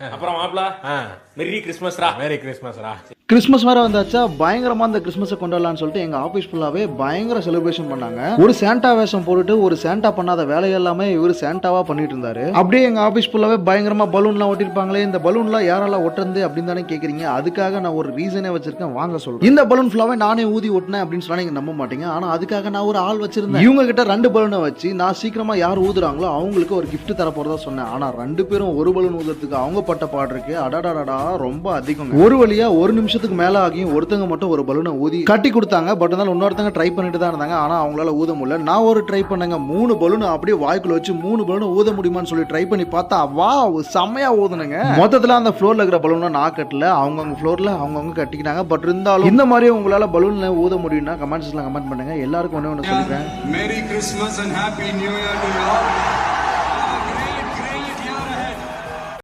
அப்புறம் மாப்ள மெரி கிறிஸ்மஸ்ரா. மேரி கிறிஸ்மஸ்ரா. கிறிஸ்மஸ் வேற வந்தாச்சா, பயங்கரமா அந்த கிறிஸ்மஸை கொண்டாடலாம்னு சொல்லிட்டு எங்க ஆபீஸ் ஃபுல்லாவே பயங்கர செலிப்ரேஷன் பண்ணாங்க. ஒரு சாண்டா வேஷம் போட்டுட்டு ஒரு சாண்டா பண்ணாத வேலையெல்லாமே இவர் சாண்டாவா பண்ணிட்டு இருந்தாரு. அப்படியே எங்க ஆபீஸ் ஃபுல்லாவே பயங்கரமா பலூன்லாம் ஒட்டிருப்பாங்களே, இந்த பலூன்லாம் யாரால ஒட்டுறது அப்படின்னு தானே கேக்குறீங்க. அதுக்காக நான் ஒரு ரீசனே வச்சிருக்கேன், வாங்க சொல்றேன். இந்த பலூன் ஃபுல்லாவே நானே ஊதி ஒட்டினேன் அப்படின்னு சொன்னா நீங்க நம்ப மாட்டீங்க. ஆனா அதுக்காக நான் ஒரு ஆள் வச்சிருந்தேன். இவங்க கிட்ட 2 பலூனை வச்சு நான் சீக்கிரமா யார் ஊதுறாங்களோ அவங்களுக்கு ஒரு கிஃப்ட் தர போறதா சொன்னேன். ஆனா 2 பேரும் ஒரு பலூன் ஊதுறதுக்கு அவங்க பட்ட பாடு இருக்கு. அடாடாடா ரொம்ப அதிகம். ஒரு வழியா 1 நிமிஷத்துக்கு மேல ஆகியும் ஒருத்தங்க மட்டும் ஒரு பலூனை ஊதி கட்டி கொடுத்தாங்க. பட் இருந்தாலும் இன்னொருத்தங்க ட்ரை பண்ணிட்டு தான் இருந்தாங்க. ஆனா அவங்களால ஊத முடியல. நான் ஒரு ட்ரை பண்ணேங்க. 3 பலூன் அப்படியே வாய்க்குள்ள வச்சு 3 பலூன் ஊத முடியுமான்னு சொல்லி ட்ரை பண்ணி பார்த்தா வா செம்மையா ஊதுனுங்க. மொத்தத்துல அந்த ஃப்ளோர்ல இருக்கிற பலூனை நான் கட்டல, அவங்கவுங்க ஃப்ளோர்ல அவங்கவுங்க கட்டிக்கிட்டாங்க. பட் இருந்தாலும் இந்த மாதிரி உங்களால பலூன்ல ஊத முடியும்னா கமெண்ட்ஸ்ல கமெண்ட் பண்ணுங்க. எல்லாருக்கும் ஒண்ணு சொல்லிக்கிறேன், Merry Christmas and Happy New Year to you all.